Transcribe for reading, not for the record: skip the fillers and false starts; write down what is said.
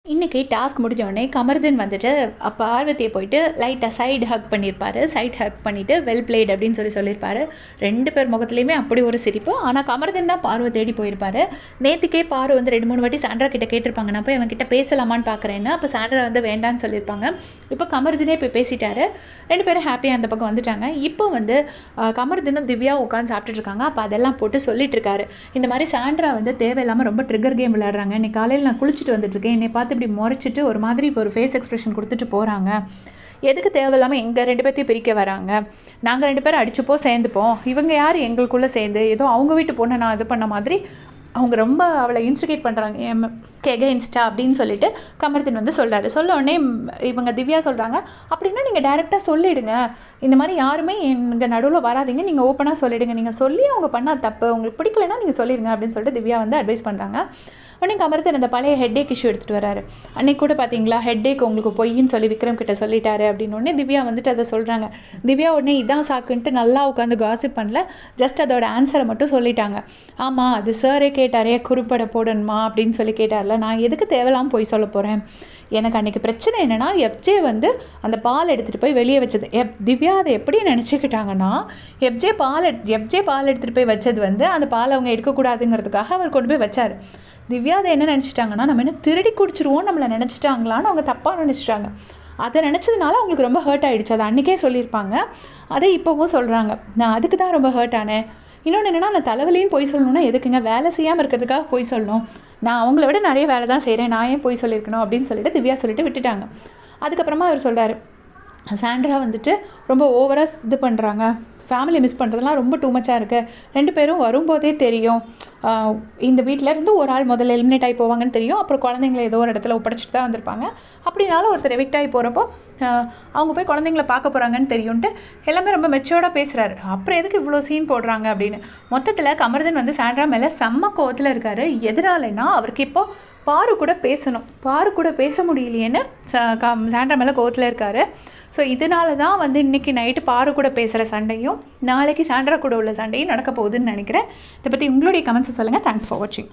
இன்னைக்கு டாஸ்க் முடிஞ்ச உடனே கமர்தீன் வந்துட்டு பார்வதியை போயிட்டு லைட்டாக சைடு ஹக் பண்ணியிருப்பாரு. சைடு ஹக் பண்ணிவிட்டு வெல் பிளேட் அப்படின்னு சொல்லியிருப்பாரு. 2 பேர் முகத்துலையுமே அப்படி ஒரு சிரிப்பு. ஆனால் கமர்தீன் தான் பார்வை தேடி போயிருப்பாரு. நேற்றுக்கே பாரு வந்து 2-3 வாட்டி சாண்ட்ரா கிட்ட கேட்டிருப்பாங்க, நான் போய் அவன்கிட்ட பேசலாமான்னு பார்க்குறேன்னு. அப்போ சாண்ட்ரா வந்து வேண்டான்னு சொல்லியிருப்பாங்க. இப்போ கமர்தீனே போய் பேசிட்டாரு. 2 பேரும் ஹாப்பியாக அந்த பக்கம் வந்துட்டாங்க. இப்போ வந்து கமர்தீனும் திவ்யா உட்காந்து சாப்பிட்டுருக்காங்க. அப்போ அதெல்லாம் போட்டு சொல்லிட்டு இருக்காரு. இந்த மாதிரி சாண்ட்ரா வந்து தேவையில்லாமல் ரொம்ப ட்ரிகர் கேம் விளையாடுறாங்க. இன்னைக்கு காலையில் நான் குளிச்சுட்டு வந்துட்டுருக்கேன், என்னை பார்த்து இப்படி முறைச்சிட்டு ஒரு மாதிரி ஒரு ஃபேஸ் எக்ஸ்பிரஷன் கொடுத்துட்டு போகிறாங்க. எதுக்கு தேவையில்லாமல் எங்கள் 2 பேர்த்தையும் பிரிக்க வராங்க? நாங்கள் 2 பேரும் அடிச்சுப்போம், சேர்ந்துப்போம். இவங்க யார் எங்களுக்குள்ளே சேர்ந்து ஏதோ அவங்க வீட்டு பொண்ணை நான் இது பண்ண மாதிரி அவங்க ரொம்ப அவளை இன்ஸ்டிகேட் பண்ணுறாங்க எகெயின்ஸ்டா அப்படின்னு சொல்லிட்டு கமர்தீன் வந்து சொல்கிறாரு. சொல்ல உடனே இவங்க திவ்யா சொல்கிறாங்க, அப்படின்னா நீங்கள் டைரெக்டாக சொல்லிவிடுங்க, இந்த மாதிரி யாருமே எங்கள் நடுவில் வராதிங்க, நீங்கள் ஓப்பனாக சொல்லிவிடுங்க, நீங்கள் சொல்லி அவங்க பண்ணால் தப்பு, உங்களுக்கு பிடிக்கலன்னா நீங்கள் சொல்லிடுங்க அப்படின்னு சொல்லிட்டு திவ்யா வந்து அட்வைஸ் பண்ணுறாங்க. உடனே கமர்தீன் அந்த பழைய ஹெட்டேக் இஷ்யூ எடுத்துகிட்டு வராரு. அன்றைக்கி கூட பார்த்தீங்களா, ஹெட்டேக் உங்களுக்கு பொய்ன்னு சொல்லி விக்ரம் கிட்ட சொல்லிட்டாரு அப்படின்னு. உடனே திவ்யா வந்துட்டு அதை சொல்கிறாங்க. திவ்யா உடனே இதான் சாக்குன்ட்டு நல்லா உட்காந்து காசிப் பண்ணல, ஜஸ்ட் அதோட ஆன்சரை மட்டும் சொல்லிட்டாங்க. ஆமாம், அது சாரே கேட்டாரே குறுப்படை போடணுமா அப்படின்னு சொல்லி கேட்டார்ல, நான் எதுக்கு தேவையில்லாமல் போய் சொல்ல போகிறேன்? எனக்கு அன்றைக்கி பிரச்சனை என்னென்னா, எஃப்ஜே வந்து அந்த பால் எடுத்துகிட்டு போய் வெளியே வச்சது. திவ்யா அதை எப்படி நினச்சிக்கிட்டாங்கன்னா, எஃப்ஜே பால் எடுத்துகிட்டு போய் வச்சது வந்து அந்த பால் அவங்க எடுக்கக்கூடாதுங்கிறதுக்காக அவர் கொண்டு போய் வச்சார். திவ்யா அதை என்ன நினச்சிட்டாங்கன்னா, நம்ம என்ன திருடி குடிச்சிருவோம் நம்மளை நினச்சிட்டாங்களான்னு அவங்க தப்பாக நினச்சிட்டாங்க. அதை நினச்சதுனால அவங்களுக்கு ரொம்ப ஹர்ட் ஆகிடுச்சு. அதை அன்றைக்கே சொல்லியிருப்பாங்க, அதை இப்போவும் சொல்கிறாங்க. நான் அதுக்கு தான் ரொம்ப ஹர்ட் ஆனேன். இன்னொன்று என்னென்னா, நான் தலைவலின்னு போய் சொல்லணுன்னா எதுக்குங்க? வேலை செய்யாமல் இருக்கிறதுக்காக போய் சொல்லணும். நான் அவங்கள விட நிறைய வேலை தான் செய்கிறேன், நான் ஏன் போய் சொல்லியிருக்கணும் அப்படின்னு சொல்லிட்டு திவ்யா சொல்லிட்டு விட்டுட்டாங்க. அதுக்கப்புறமா அவர் சொல்கிறாரு, சாண்ட்ரா வந்துட்டு ரொம்ப ஓவராக இது பண்ணுறாங்க, ஃபேமிலி மிஸ் பண்ணுறதுலாம் ரொம்ப டூ மச்சாக இருக்குது. 2 பேரும் வரும்போதே தெரியும், இந்த வீட்டிலேருந்து ஒரு ஆள் முதல்ல எலிமினேட் ஆகி போவாங்கன்னு தெரியும், அப்புறம் குழந்தைங்கள ஏதோ ஒரு இடத்துல ஒப்படைச்சிட்டு தான் வந்திருப்பாங்க. அப்படினாலும் ஒருத்தர் எவிக்ட் ஆகி போகிறப்போ அவங்க போய் குழந்தைங்கள பார்க்க போகிறாங்கன்னு தெரியும்ன்ட்டு எல்லாமே ரொம்ப மெச்சோர்டாக பேசுகிறாரு. அப்புறம் எதுக்கு இவ்வளோ சீன் போடுறாங்க அப்படின்னு. மொத்தத்தில் கமர்தீன் வந்து சாண்ட்ரா மேலே செம்ம கோவத்தில் இருக்கார். எதனாலன்னா, அவருக்கு இப்போ பாரு கூட பேசணும், பாரு கூட பேச முடியலையேன்னு சாண்ட்ரா மேலே கோவத்தில் இருக்கார். ஸோ இதனால தான் வந்து இன்றைக்கி நைட்டு பாரு கூட பேசுகிற சண்டையும் நாளைக்கு சாண்ட்ரா கூட உள்ள சண்டையும் நடக்க போகுதுன்னு நினைக்கிறேன். இதை பற்றி உங்களுடைய கமெண்ட்ஸை சொல்லுங்கள். தேங்க்ஸ் ஃபார் வாட்சிங்.